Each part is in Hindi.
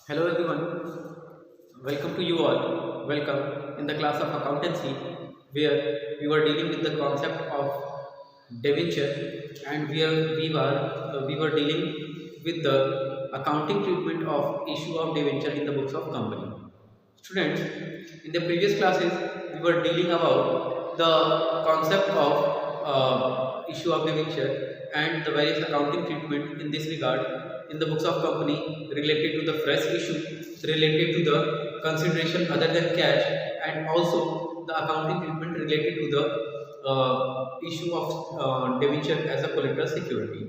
Hello everyone, welcome to you all. Welcome in the class of accountancy where we were dealing with the concept of debenture and we were dealing with the accounting treatment of issue of debenture in the books of company. Students, in the previous classes we were dealing about the concept of issue of debenture and the various accounting treatment in this regard in the books of company related to the fresh issue, related to the consideration other than cash, and also the accounting treatment related to the issue of debenture as a collateral security.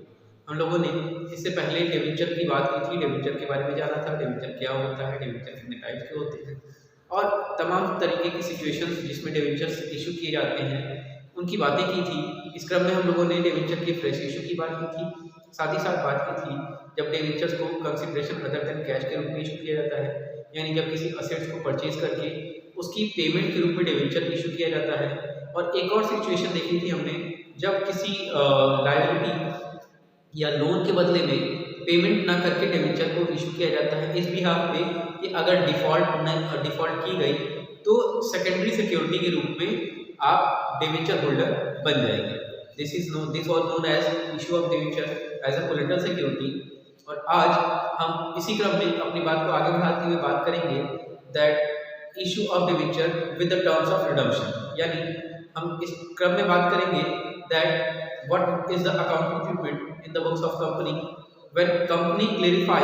हम लोगों ने इससे पहले डेवेंचर की बात की थी, डेवेंचर के बारे में जाना था, डेवेंचर क्या होता है, डेवेंचर कितने टाइप के होते हैं और तमाम तरीके की सिचुएशंस जिसमें डेवेंचर्स इशू किए जाते हैं उनकी बातें की थी। इस क्रम में हम लोगों ने डेवेंचर के फ्रेश इशू की बात की थी, साथ ही साथ बात की थी जब डेवेंचर्स को कंसिडरेशन अदर देन कैश के रूप में इशू किया जाता है, यानी जब किसी असेट्स को परचेज करके उसकी पेमेंट के रूप में डेवेंचर इशू किया जाता है। और एक और सिचुएशन देखी थी हमने जब किसी लायबिलिटी या लोन के बदले में पेमेंट ना करके डेवेंचर को इशू किया जाता है इस बिहाफ पे कि अगर डिफॉल्ट की गई तो सेकेंडरी सिक्योरिटी के रूप में आप डेवेंचर होल्डर बन जाएंगे। This was known as issue of debenture as a collateral security. और आज हम इसी क्रम में अपनी बात को आगे बढ़ाते हुए बात करेंगे that issue of debenture with the terms of redemption, यानी हम इस क्रम में बात करेंगे that what is the accounting treatment in the books of company when company clarify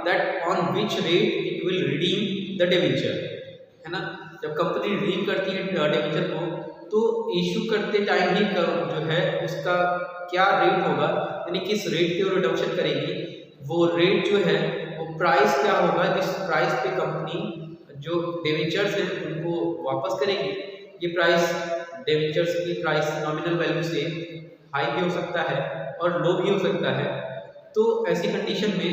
that on which rate it will redeem the debenture, है ना। जब कंपनी रिडीम करती है डेbenचर को तो इशू करते टाइम ही जो है उसका क्या रेट होगा, यानी किस रेट पे वो रिडम्पशन करेगी, वो रेट जो है वो प्राइस क्या होगा जिस प्राइस पे कंपनी जो डेbenचर्स हैं उनको वापस करेगी। ये प्राइस डेbenचर्स की प्राइस नॉमिनल वैल्यू से हाई भी हो सकता है और लो भी हो सकता है। तो ऐसी कंडीशन में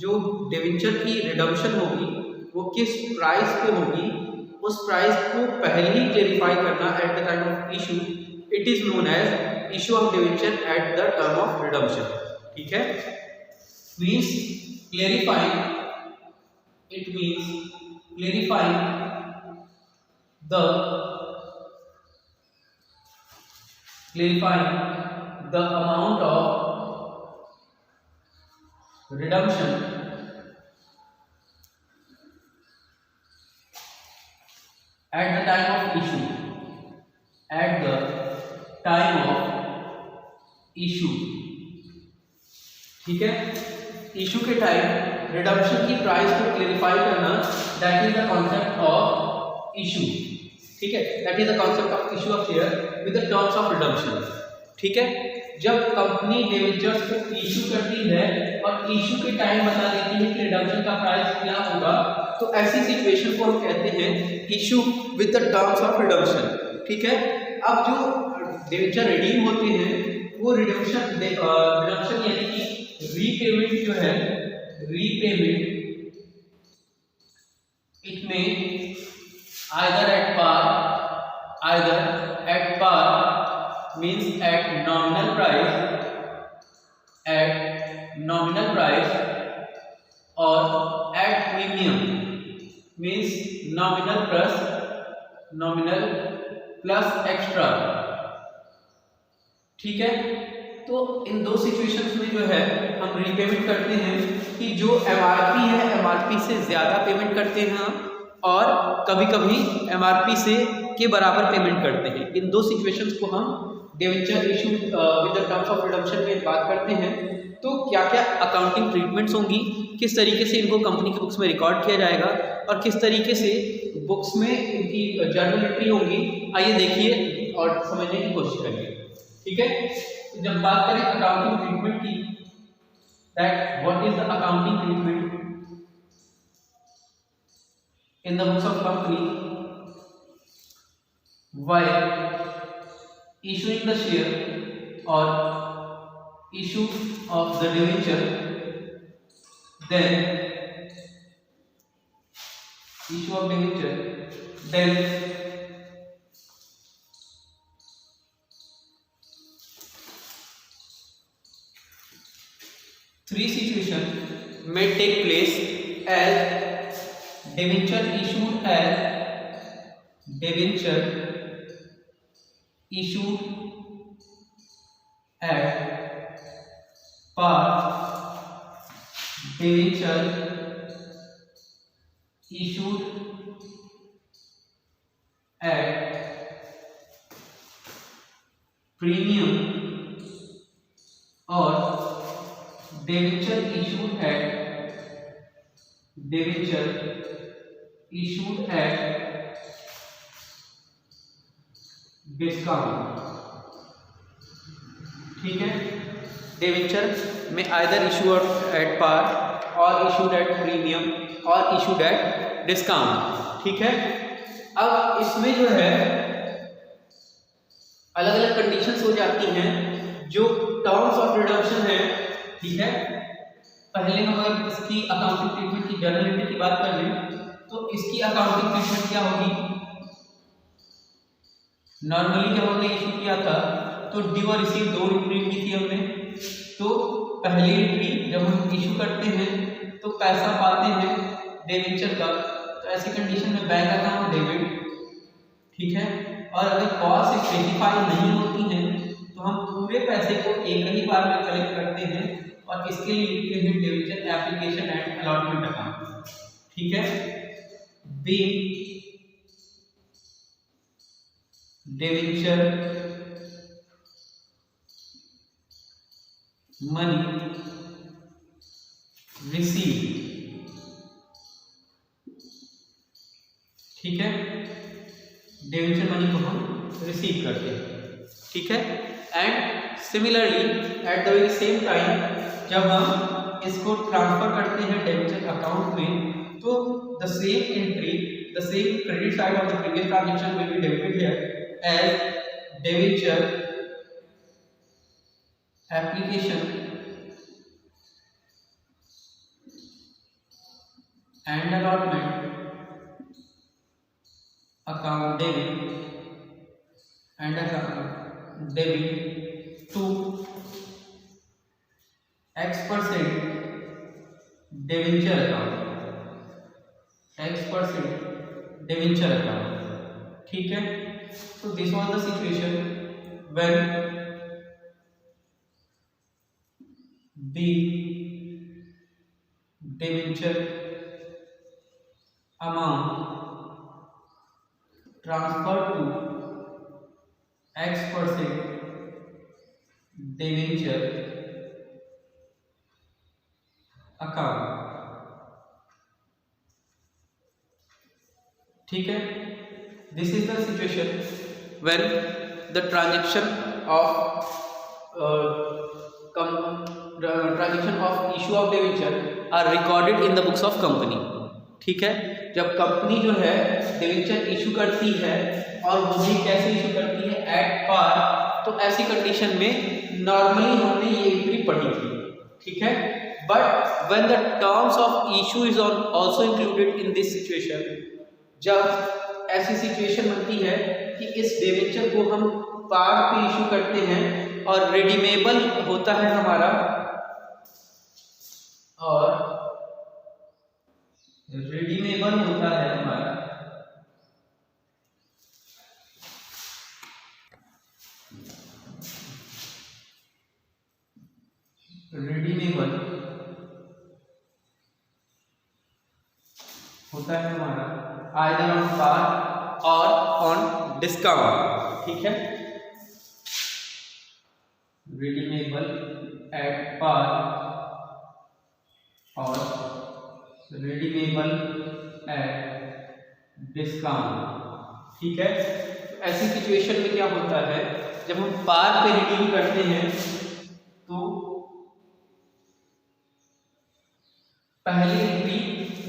जो डेवेंचर की रिडम्पशन होगी वो किस प्राइस पे होगी, उस प्राइस को पहले ही क्लेरिफाई करना at the time of issue, it is known as issue of debenture at the term of redemption. ठीक है, means clarifying, it means clarifying the amount of redemption at the time of issue, at the time of issue। ठीक है, इशू के टाइम रिडम्पशन की प्राइस को क्लेरिफाई करना, that is the concept of issue. ठीक है, that is the concept of issue of share with the terms of redemption. ठीक है, जब कंपनी डेवेंचर्स को इशू करती है और इशू के टाइम बता देती है कि रिडम्पशन का प्राइस क्या होगा, तो ऐसी सिचुएशन को हम कहते हैं issue with the terms of redemption. ठीक है, अब जो डेवेंचर रिडीम होते हैं वो रिडम्पशन यानी कि रीपेमेंट जो है, रीपेमेंट इट में either at par means at nominal price or at premium means nominal plus extra। ठीक है, तो इन दो सिचुएशंस में जो है हम रीपेमेंट करते हैं कि जो एमआरपी है एमआरपी से ज्यादा पेमेंट करते हैं और कभी कभी एमआरपी से के बराबर पेमेंट करते हैं। इन दो सिचुएशंस को हम debenture issue with the terms of redemption में बात करते हैं। तो क्या क्या अकाउंटिंग ट्रीटमेंट्स होंगी, किस तरीके से इनको कंपनी की बुक्स में रिकॉर्ड किया जाएगा और किस तरीके से बुक्स में इनकी जर्नल एंट्री होंगी, आइए देखिए और समझने की कोशिश करिए। ठीक है, तो जब बात करें अकाउंटिंग ट्रीटमेंट की, that what is the accounting treatment in the books of company while issuing the share or issue of the debenture, then issue of debenture, then three situations may take place as debenture issued at par, debenture issued at premium और debenture issued at डिस्काउंट। ठीक है, डिवेंचर में आइदर इशू एट पार और इशूड एट प्रीमियम और इशूड एट डिस्काउंट। ठीक है, अब इसमें जो है अलग अलग कंडीशंस हो जाती हैं जो टर्म्स ऑफ रिडम्पशन है। ठीक है, पहले हम अगर इसकी अकाउंटिंग ट्रीटमेंट की जर्नल एंट्री की बात कर लें तो इसकी अकाउंटिंग ट्रीटमेंट क्या होगी। नॉर्मली जब हमने इशू किया था तो ड्यू और रिसीव दो एंट्री की थी हमने। तो पहली एंट्री जब हम इशू करते हैं तो पैसा पाते हैं डिवेंचर का, तो ऐसी कंडीशन में बैंक अकाउंट डेबिट। ठीक है, और अगर कॉस्ट स्पेसिफाई नहीं होती है तो हम पूरे पैसे को एक ही बार में कलेक्ट करते हैं और इसके लिए लिखते हैं debenture application and allotment account. ठीक है, बीइंग debenture money received। ठीक है, डिवेंचर मनी को हम रिसीव करते हैं। ठीक है, and similarly at the very same time जब हम इसको ट्रांसफर करते हैं डिवेंचर अकाउंट में तो the same entry, the same credit side of the previous transaction will be debited here as debenture application and allotment account debit and account debit to X% debenture account, X% debenture account। ठीक है, so this was the situation when the debenture amount transferred to X% debenture account। ठीक है, this is the situation when the transaction of issue of debenture are recorded in the books of company। ठीक है, जब कंपनी जो है डिवेंचर इशू करती है और वो भी कैसे इशू करती है एट पार, तो ऐसी कंडीशन में नॉर्मली हमने ये एंट्री पढ़ी थी। ठीक है, but when the terms of issue is also included in this situation, जब ऐसी सिचुएशन बनती है कि इस डिवेंचर को हम पार पे इशू करते हैं और रिडीमेबल होता है हमारा, और रिडीमेबल होता है हमारा आइदर ऑन पार और ऑन डिस्काउंट। ठीक है, रिडीमेबल एट पार और रिडीमेबल एट डिस्काउंट। ठीक है, तो ऐसी सिचुएशन में क्या होता है, जब हम पार पे रिडीम करते हैं तो पहली एंट्री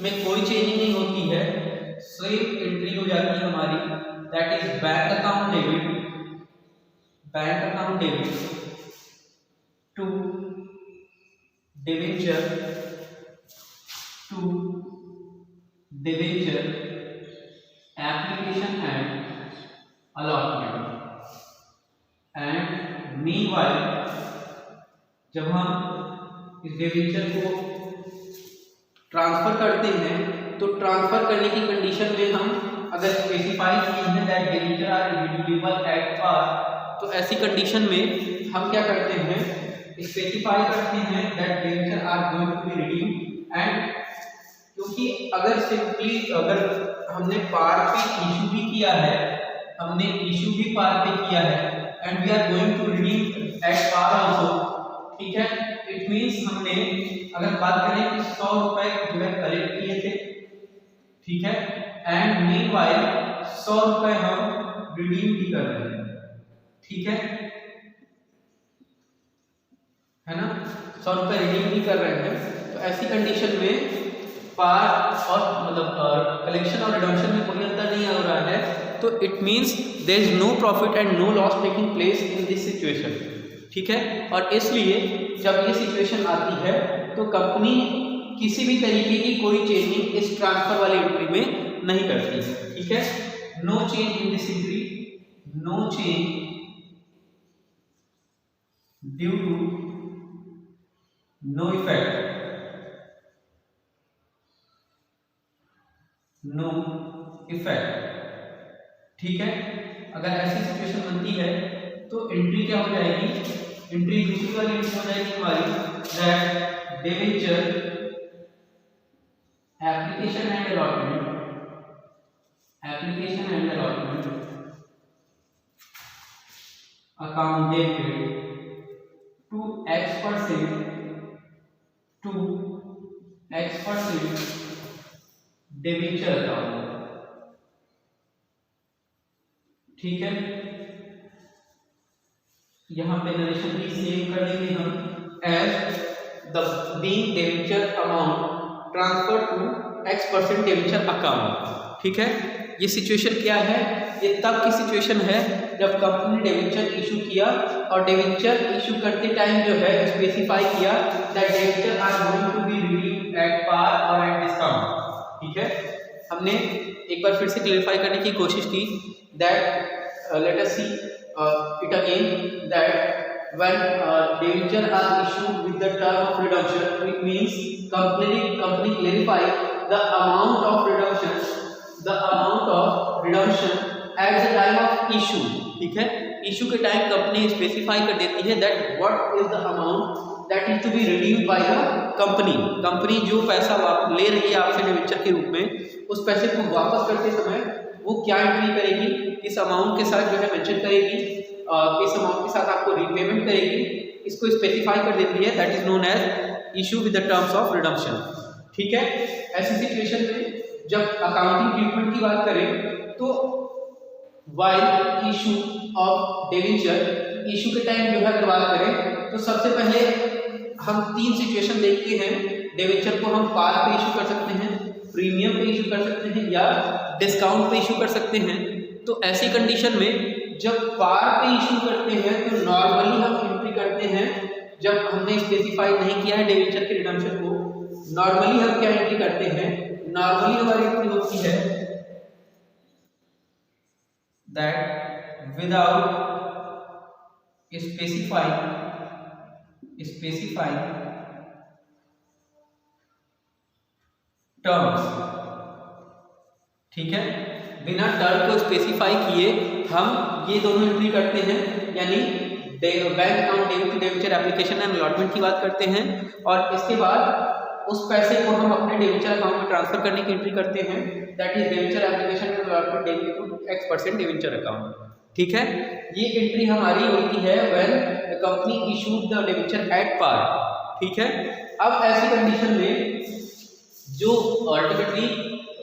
में कोई चेंजिंग नहीं होती है, सेम एंट्री हो जाती है हमारी, that is bank account debit to debenture application and allotment. And meanwhile जब हम इस डिवेंचर को ट्रांसफर करते हैं तो ट्रांसफर करने की कंडीशन में हम अगर स्पेसिफाई किए हैं that debenture are redeemable at par, तो ऐसी कंडीशन में हम क्या करते हैं, स्पेसिफाई करते हैं that debenture are going to be redeemed. And क्योंकि अगर सिंपली अगर हमने पार पे इशू भी किया है, हमने इशू भी पार पे किया है and we are going to redeem at par also, ठीक है, इट मींस हमने अगर बात करें कि 100 रुपए जो है कलेक्ट किए थे, ठीक है, एंड मीनवाइल 100 रुपए हम रिडीम भी कर रहे हैं, ठीक है ना, 100 रुपए रिडीम भी कर रहे हैं। तो ऐसी कंडीशन में पार और मतलब कलेक्शन और रिडम्पशन में कोई अंतर नहीं हो रहा है, तो it means there is no profit and no loss taking place in this situation, ठीक है। और इसलिए जब ये सिचुएशन आती है तो कंपनी किसी भी तरीके की कोई चेंजिंग इस ट्रांसफर वाली एंट्री में नहीं करती, ठीक है। No change in this entry, no change due to no effect, no effect, ठीक है। अगर ऐसी सिचुएशन बनती है तो एंट्री क्या हो जाएगी, एंट्री दूसरी वाली एंट्री हो जाएगी हमारी that debenture application and allotment, application and allotment account debited to X% debenture account, ठीक है। यहां पे नरेशन भी सेम कर देंगे हम as the being debenture amount transfer to X% debenture account, ठीक है। ये सिचुएशन क्या है, ये तब की सिचुएशन है जब कंपनी ने डिबेंचर इशू किया और डिबेंचर इशू करते टाइम जो है स्पेसिफाई किया that debenture are going to be redeemed at par और एट डिस्काउंट, ठीक है। हमने एक बार फिर से क्लेरिफाई करने की कोशिश की that let us see it again that when debenture are issued with the term of redemption, it means company clarify the amount of redemption at the time of issue, ठीक है। इशू के टाइम कंपनी स्पेसिफाई कर देती है that what is the amount that is to be redeemed by the company. Company जो पैसा ले रही है आपसे डिबेंचर के रूप में, उस पैसे को वापस करते समय वो क्या एंट्री करेगी, इस अमाउंट के साथ जो है मेंशन करेगी, इस अमाउंट के साथ आपको रीपेमेंट करेगी, इसको स्पेसिफाई कर देती है, that is known as issue with the terms of redemption, ठीक है। ऐसी सिचुएशन में जब अकाउंटिंग ट्रीटमेंट की बात करें तो while issue of debenture, issue के टाइम जो है अगर बात करें तो सबसे पहले हम 3 सिचुएशन देखते हैं। डिबेंचर को हम पार पे इशू कर सकते हैं, प्रीमियम पे इशू कर सकते हैं या डिस्काउंट पे इशू कर सकते हैं। तो ऐसी कंडीशन में जब पार पे इशू करते हैं तो नॉर्मली हम एंट्री करते हैं, जब हमने स्पेसिफाई नहीं किया है डिबेंचर के रिडम्पशन को, नॉर्मली हम क्या एंट्री करते हैं, नॉर्मली हमारी एंट्री होती है दैट विदाउट स्पेसिफाई टर्म्स, ठीक है। बिना टर्म को स्पेसिफाई किए हम ये दोनों एंट्री करते हैं, यानी bank account debit to debenture application and allotment की बात करते हैं, और इसके बाद उस पैसे को हम अपने डिबेंचर अकाउंट में ट्रांसफर करने की एंट्री करते हैं, that is debenture application and allotment debit to X% debenture account, ठीक है। ये एंट्री हमारी होती है when the company issued the debenture at par, ठीक है। अब ऐसी कंडीशन में जो अल्टीमेटली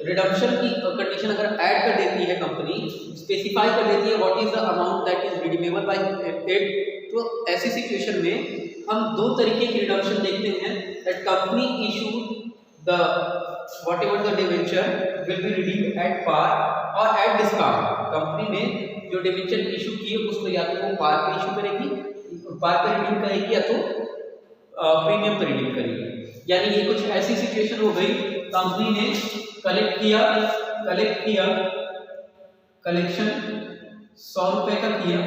रिडम्पशन की कंडीशन अगर ऐड कर देती है कंपनी, स्पेसिफाई कर देती है what is the amount that is redeemable by it, तो ऐसी सिचुएशन में हम 2 तरीके की रिडम्पशन देखते हैं that company issued the whatever the debenture will be redeemed at par और एट डिस्काउंट। कंपनी ने जो डिबेंचर इशू किए उसको या तो वो पार पे इशू करेगी, पार पे रिडीम करेगी, या तो प्रीमियम पे रिडीम करेगी। यानी ये कुछ ऐसी सिचुएशन हो गई, कंपनी ने कलेक्ट किया कलेक्शन 100 रुपए का किया,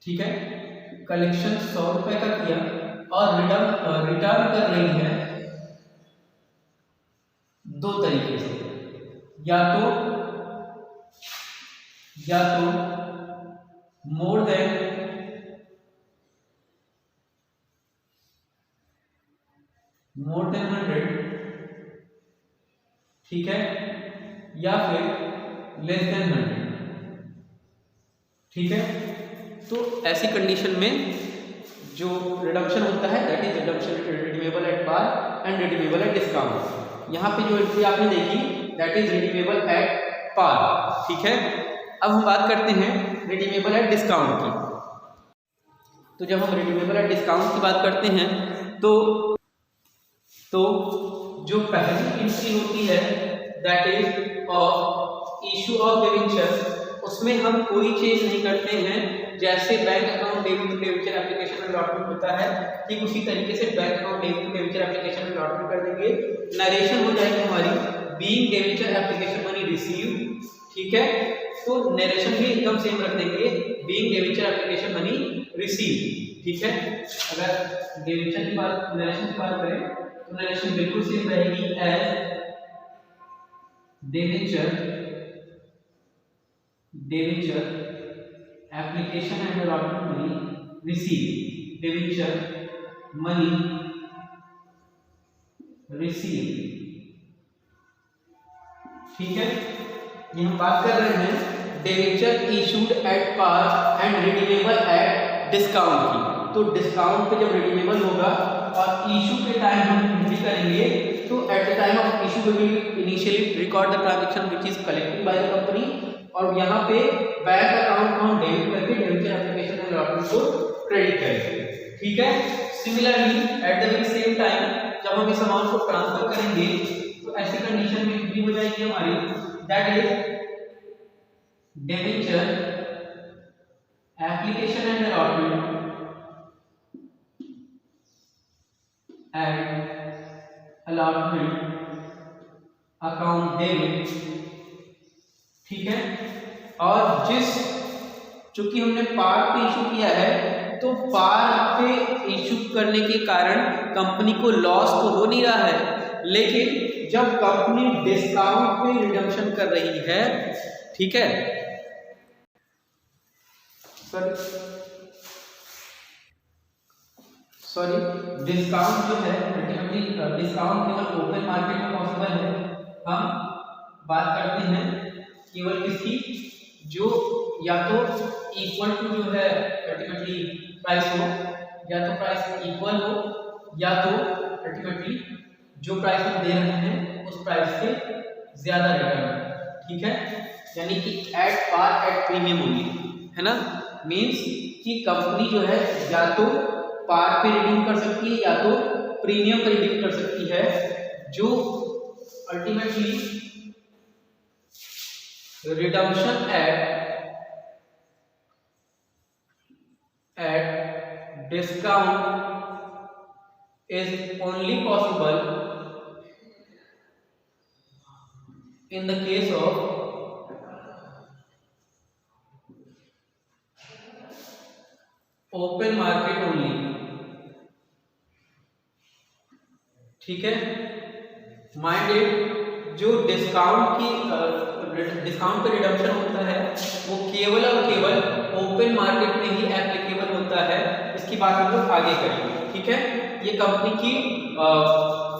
ठीक है, कलेक्शन 100 रुपए का किया और रिटर्न कर रही है दो तरीके से, या तो मोर देन 100, ठीक है, या फिर लेस देन 100, ठीक है। तो ऐसी कंडीशन में जो रिडम्पशन होता है that is redemption redeemable at par and redeemable at discount. यहाँ पे जो एंट्री आपने देखी that is redeemable at par, ठीक है। अब हम बात करते हैं रिडीमेबल एट डिस्काउंट की। तो जब हम रिडीमेबल एट डिस्काउंट की बात करते हैं तो जो पहली एंट्री होती है that is of issue of debenture, उसमें हम कोई चेंज नहीं करते हैं। जैसे bank account debit to debenture application में अलॉटमेंट होता है, ठीक उसी तरीके से bank account debit to debenture application में अलॉटमेंट कर देंगे। नरेशन हो जाएगी हमारी being debenture application money receive, ठीक है। तो नरेशन भी एकदम सेम रख देंगे, being debenture application money receive, ठीक है। अगर डिवेंचर की बात नरेशन की बात करें तो नरेशन बिल्कुल सेम रहेगी as debenture application and allotment money receive, debenture money receive, ठीक है। ये हम बात कर रहे हैं debenture issued at par and redeemable at discount की। तो डिस्काउंट पे जब रिडीमेबल होगा और इशू के टाइम हम एंट्री करेंगे तो at the time of issue we will initially record the transaction which is collected by the company, और यहाँ पे बैंक अकाउंट को हम डेबिट करके डिवेंचर एप्लीकेशन एंड अलॉटमेंट को क्रेडिट करेंगे, ठीक है। Similarly at the same time जब हम इस अमाउंट को ट्रांसफर करेंगे तो ऐसी कंडीशन में एंट्री हो जाएगी हमारी that is debenture application and allotment account debit, ठीक है। और चूंकि हमने पार पे इशू किया है तो पार पे इशू करने के कारण कंपनी को लॉस तो हो नहीं रहा है, लेकिन जब कंपनी डिस्काउंट पे रिडम्पशन कर रही है, ठीक है सॉरी डिस्काउंट जो है अल्टीमेटली डिस्काउंट केवल ओपन मार्केट में पॉसिबल है। हम बात करते हैं केवल किसकी, जो या तो इक्वल टू जो है अल्टीमेटली प्राइस हो, या तो प्राइस इक्वल हो, या तो अल्टीमेटली जो प्राइस हम दे रहे हैं उस प्राइस से ज्यादा रिटर्न, ठीक है। यानी कि at par at premium only, है ना। मींस कि कंपनी जो है या तो पार पे रिडीम कर सकती है या तो प्रीमियम पे रिडीम कर सकती है, जो ultimately redemption at discount is only possible in the case of open market only, ठीक है। माइंडेड जो डिस्काउंट पे रिडम्पशन होता है वो केवल और केवल ओपन मार्केट में ही एप्लीकेबल होता है। इसकी बात हम लोग आगे करेंगे, ठीक है। ये कंपनी की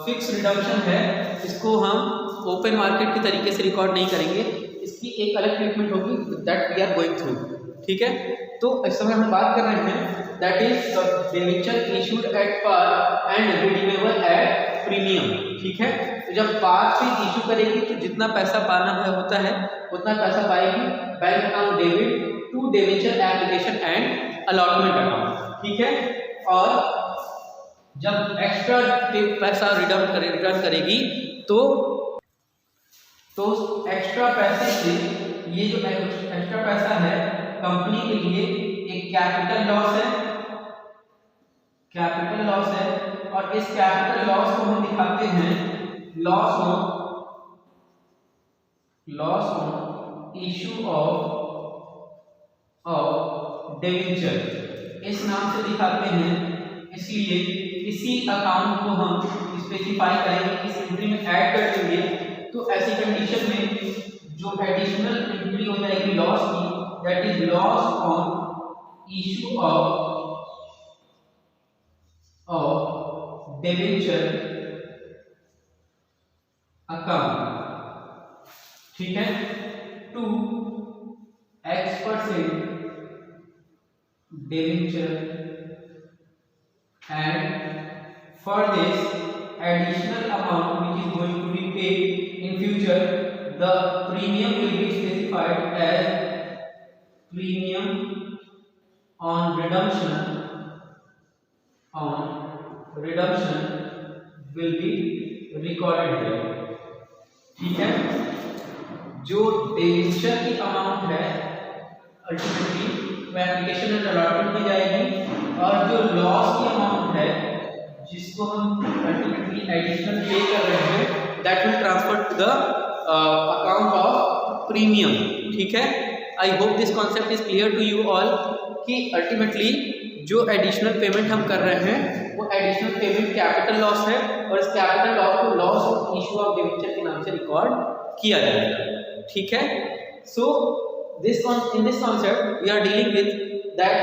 फिक्स रिडम्पशन है, इसको हम ओपन मार्केट के तरीके से रिकॉर्ड नहीं करेंगे, इसकी एक अलग ट्रीटमेंट होगी that we are going through, ठीक है। तो इस समय हम बात कर रहे हैं that is debenture issued at par and redeemable at premium, ठीक है। तो जब पार पे इशू करेगी तो जितना पैसा पाना है होता है उतना पैसा पाएगी bank account debit to debenture application and allotment account, ठीक है। और जब एक्स्ट्रा पैसा रिटर्न करेगी तो एक्स्ट्रा पैसे से ये जो एक्स्ट्रा पैसा है कंपनी के लिए एक कैपिटल लॉस है, और इस कैपिटल लॉस को हम दिखाते हैं loss on issue of debenture, इस नाम से दिखाते हैं। इसलिए इसी अकाउंट को हम स्पेसिफाई करेंगे, इस एंट्री में ऐड कर देंगे तो ऐसी कंडीशन में जो एडिशनल एंट्री हो जाएगी लॉस की, that is loss on issue of debenture account, ठीक है, to X% debenture, and for this additional amount which is going to be paid in future, the premium will be specified as premium on redemption will be recorded here, ठीक है। जो डिबेंचर की अमाउंट है अल्टीमेटली वो एप्लीकेशन एंड अलॉटमेंट में जाएगी, और जो लॉस की अमाउंट है जिसको हम अल्टीमेटली एडिशनल पे कर रहे हैं, that will transfer to the account of premium, ठीक है। I hope this concept is clear to you all कि अल्टीमेटली जो एडिशनल पेमेंट हम कर रहे हैं वो एडिशनल पेमेंट कैपिटल लॉस है, और इस कैपिटल लॉस को loss of issue of debenture के नाम से रिकॉर्ड किया जाएगा, ठीक है। सो in this concept we are dealing with that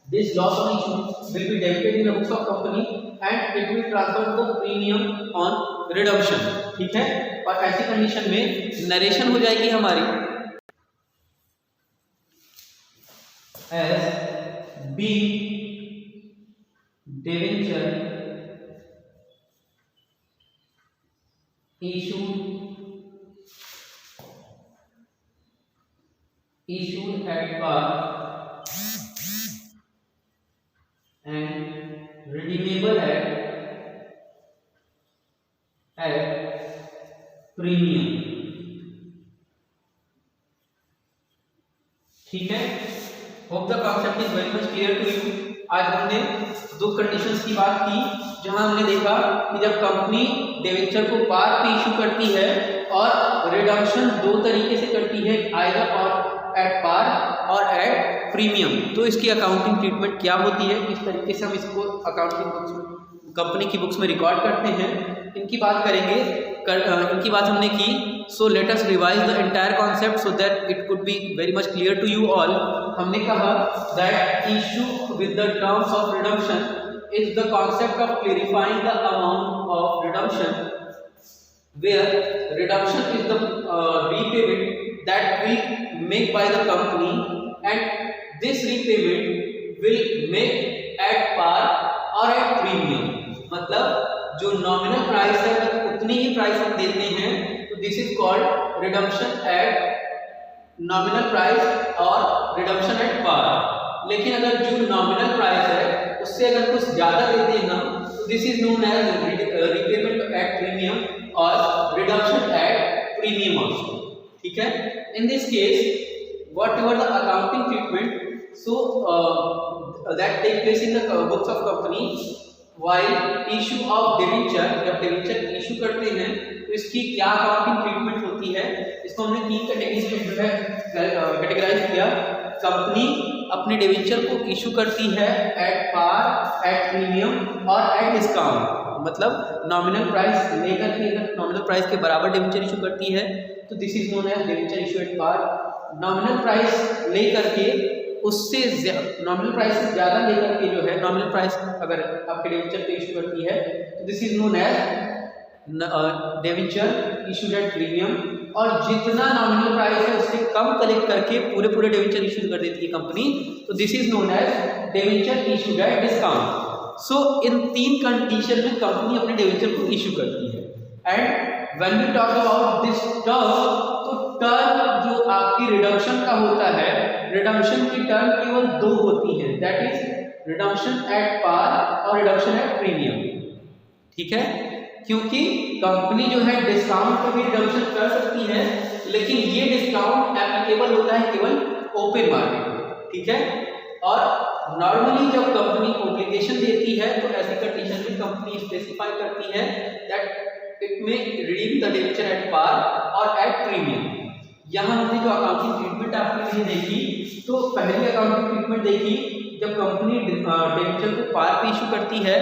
this loss on issue will be debited in the books of company and it will transfer to the premium on redemption, ठीक है। और ऐसी कंडीशन में नरेशन हो जाएगी हमारी as being debenture issued at par and redeemable at premium, ठीक है। Hope the concept is very much clear to you. आज हमने दो कंडीशंस की बात की, जहां हमने देखा कि जब कंपनी डिबेंचर को पार पे इशू करती है और रिडम्पशन दो तरीके से करती है, आइदर और एट पार और एट प्रीमियम, तो इसकी अकाउंटिंग ट्रीटमेंट क्या होती है, किस तरीके से हम इसको अकाउंटिंग बुक्स में, कंपनी की बुक्स में रिकॉर्ड करते हैं, इनकी बात करेंगे। इनकी बात हमने की। So let us revise the entire concept so that it could be very much clear to you all. हमने कहा that issue with the terms of redemption is the concept of clarifying the amount of redemption, where redemption is the repayment that will make by the company, and this repayment will make at par or at premium। मतलब जो नॉमिनल प्राइस है अगर उतनी ही प्राइस हम देते हैं तो this is called redemption at nominal price और रिडम्पशन एट पार। लेकिन अगर जो नॉमिनल प्राइस है उससे अगर कुछ ज्यादा देते हैं हम तो this is known as repayment at premium और रिडम्पशन एट प्रीमियम ऑल्सो, ठीक है। In this case whatever the accounting treatment so that take place in the books of company while issue of debenture, जब डिबेंचर इशू करते हैं तो इसकी क्या अकाउंटिंग ट्रीटमेंट होती है, इसको हमने तीन कैटेगरीज में जो है कैटेगराइज किया। कंपनी अपने डिबेंचर को इशू करती है एट पार, एट प्रीमियम और एट डिस्काउंट, मतलब नॉमिनल प्राइस लेकर के अगर नॉमिनल प्राइस के बराबर डिबेंचर इशू करती है तो this is known as debenture issue at par. Nominal price लेकर के उससे नॉमिनल प्राइस से ज़्यादा लेकर के जो है नॉमिनल प्राइस अगर आपके डिबेंचर पे इशू करती है तो this is known as debenture issued at premium. और जितना नॉमिनल प्राइस है उससे कम कलेक्ट करके पूरे डिबेंचर इशू कर देती है कंपनी, तो this is known as debenture issued at discount. So इन तीन कंडीशन में कंपनी अपने डिबेंचर को इशू करती है। And when we talk about this term, तो टर्म जो आपकी रिडम्पशन का होता है, रिडम्पशन की टर्म केवल दो होती है, that is redemption at par और रिडम्पशन एट प्रीमियम, ठीक है। क्योंकि कंपनी जो है डिस्काउंट पे भी रिडम्पशन कर सकती है, लेकिन ये डिस्काउंट एप्लीकेबल होता है केवल ओपन मार्केट में, ठीक है। और नॉर्मली जब कंपनी ऑब्लिगेशन देती है तो ऐसी कंडीशन में कंपनी स्पेसिफाई करती है that it may redeem the debenture at par और एट प्रीमियम। यहाँ हमने जो अकाउंटिंग ट्रीटमेंट आपके लिए देखी, तो पहली अकाउंटिंग ट्रीटमेंट देखी जब कंपनी डिबेंचर को पार पे इशू करती है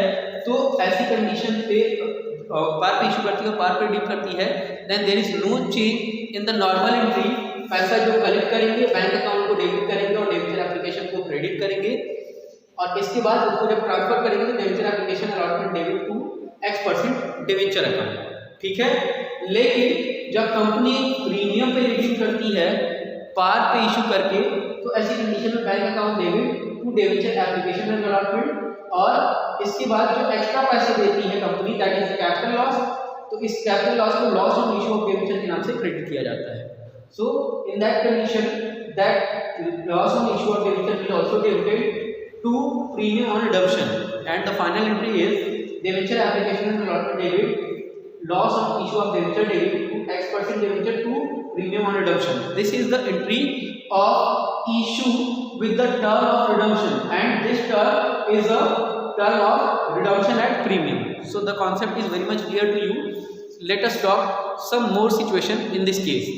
तो ऐसी कंडीशन पे पार पे इशू करती है और पार पे डील करती है, then there is no change in the normal entry. पैसा जो कलेक्ट करेंगे बैंक अकाउंट को डेबिट करेंगे और डेबिटर एप्लीकेशन को क्रेडिट करेंगे, और इसके बाद उसको जब ट्रांसफर करेंगे तो debtor application allotment debit to X% debenture account, ठीक है। लेकिन जब कंपनी प्रीमियम पे रिडीम करती है पार पे इशू करके, तो ऐसी कंडीशन में bank account debit to debenture application and allotment, और इसके बाद जो एक्स्ट्रा पैसे देती है company, that is capital loss, तो इस कैपिटल लॉस को loss on issue of debenture के नाम से क्रेडिट किया जाता है। So in that condition that loss on issue of debenture will also debited to premium on redemption, and the final entry is debenture application and allotment debit loss on issue of debenture debit to X% debenture to premium on redemption. This is the entry of issue with the term of redemption, and this term is a term of redemption at premium. So the concept is very much clear to you. Let us talk some more situation in this case.